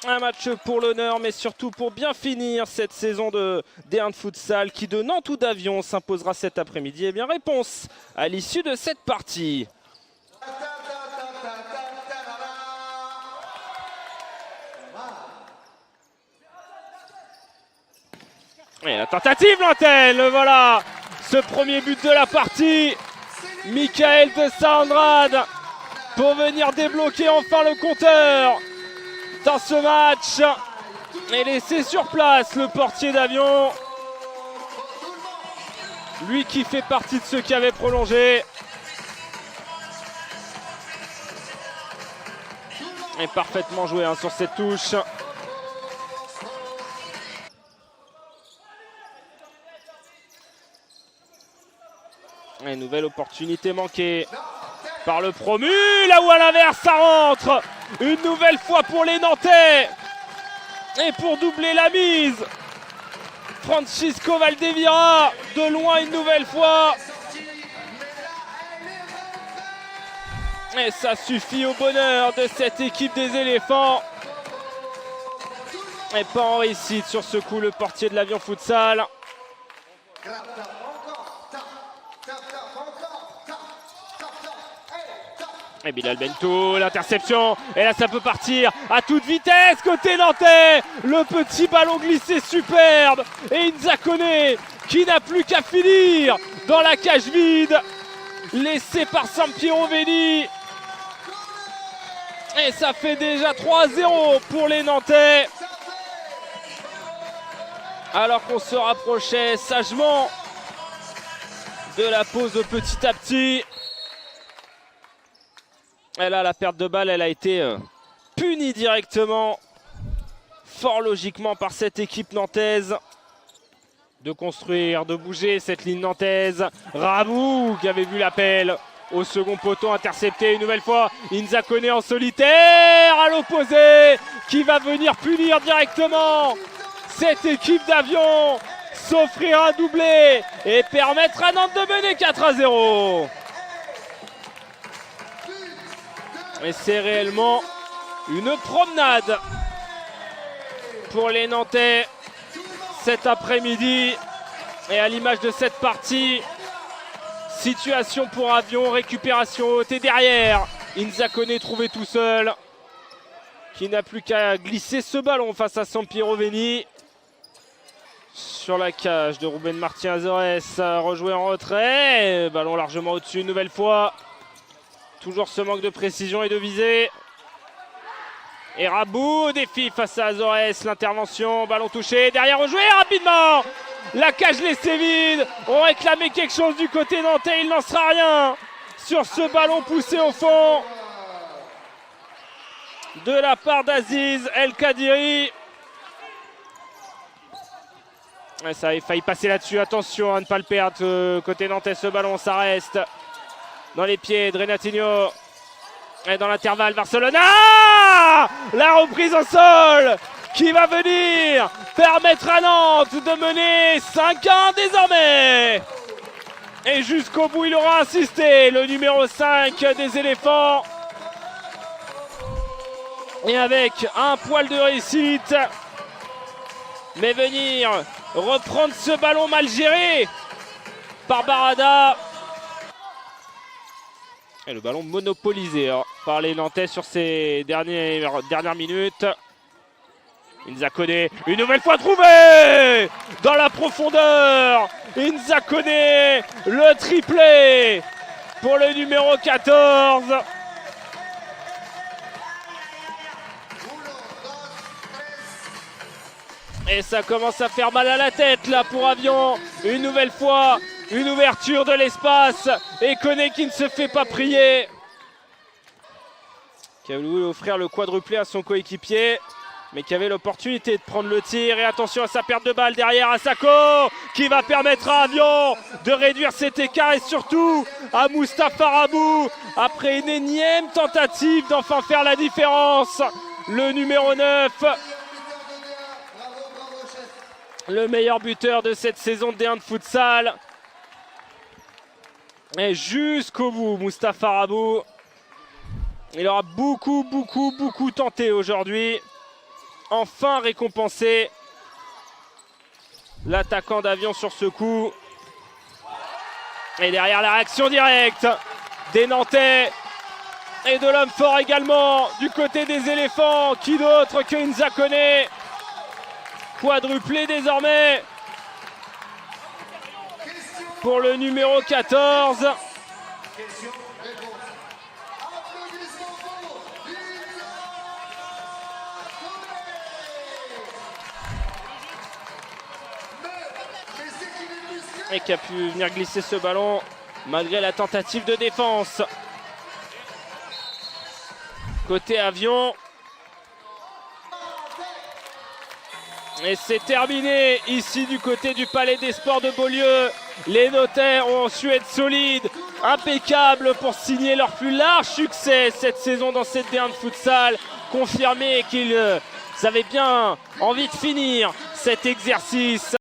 Un match pour l'honneur, mais surtout pour bien finir cette saison de D1 de futsal qui de Nantes ou d'Avion s'imposera cet après-midi. Eh bien, réponse à l'issue de cette partie. Et la tentative nantaise, voilà ce premier but de la partie. Michael de Saint-Andrade pour venir débloquer enfin le compteur dans ce match et laisser sur place le portier d'Avion. Lui qui fait partie de ceux qui avaient prolongé. Et parfaitement joué sur cette touche. Et nouvelle opportunité manquée par le promu, là où à l'inverse ça rentre. Une nouvelle fois pour les Nantais. Et pour doubler la mise, Francisco Valdevira de loin une nouvelle fois. Et ça suffit au bonheur de cette équipe des éléphants. Et pas en réussite sur ce coup le portier de l'Avion Futsal. Et Bilal Bento, l'interception, et là ça peut partir à toute vitesse côté nantais. Le petit ballon glissé superbe, et Nzakone qui n'a plus qu'à finir dans la cage vide, laissé par Sampiero Veni. Et ça fait déjà 3-0 pour les Nantais. Alors qu'on se rapprochait sagement de la pause petit à petit. Et là, la perte de balle, elle a été punie directement, fort logiquement par cette équipe nantaise. De construire, de bouger cette ligne nantaise. Rabou qui avait vu l'appel au second poteau, intercepté une nouvelle fois. Nzakone en solitaire à l'opposé, qui va venir punir directement cette équipe d'Avion, s'offrir un doublé et permettre à Nantes de mener 4-0. Et c'est réellement une promenade pour les Nantais cet après-midi. Et à l'image de cette partie, situation pour Avion, récupération haute et derrière. Nzakone trouvé tout seul, qui n'a plus qu'à glisser ce ballon face à Sampiero Veni. Sur la cage de Ruben Martin Azores, rejoué en retrait. Ballon largement au-dessus une nouvelle fois. Toujours ce manque de précision et de visée. Et Rabou au défi face à Azores. L'intervention, ballon touché. Derrière rejoué rapidement. La cage laissée vide. On réclamait quelque chose du côté nantais. Il n'en sera rien sur ce ballon poussé au fond de la part d'Aziz El Kadiri. Ça avait failli passer là-dessus. Attention à ne pas le perdre. Côté nantais, ce ballon, ça reste dans les pieds de Renatinho. Et dans l'intervalle, Barcelona. La reprise au sol qui va venir permettre à Nantes de mener 5-1 désormais. Et jusqu'au bout, il aura insisté, le numéro 5 des éléphants. Et avec un poil de réussite. Mais venir reprendre ce ballon mal géré par Barada. Et le ballon monopolisé par les Nantais sur ces dernières minutes. Nzakone, une nouvelle fois trouvé dans la profondeur. Nzakone, le triplé pour le numéro 14. Et ça commence à faire mal à la tête là pour Avion. Une nouvelle fois. Une ouverture de l'espace et Koné qui ne se fait pas prier. Qui a voulu offrir le quadruplé à son coéquipier, mais qui avait l'opportunité de prendre le tir. Et attention à sa perte de balle derrière Asako, qui va permettre à Avion de réduire cet écart. Et surtout à Mustapha Rabou, après une énième tentative d'enfin faire la différence. Le numéro 9. Le meilleur buteur de cette saison de D1 de futsal. Et jusqu'au bout, Mustapha Rabou. Il aura beaucoup tenté aujourd'hui. Enfin récompensé l'attaquant d'Avion sur ce coup. Et derrière la réaction directe des Nantais et de l'homme fort également du côté des éléphants. Qui d'autre que Nzakone, quadruplé désormais pour le numéro 14. Et qui a pu venir glisser ce ballon malgré la tentative de défense. Côté Avion. Et c'est terminé ici du côté du Palais des Sports de Beaulieu. Les Nantais ont su être solides, impeccables pour signer leur plus large succès cette saison dans cette D1 de futsal. Confirmer qu'ils avaient bien envie de finir cet exercice.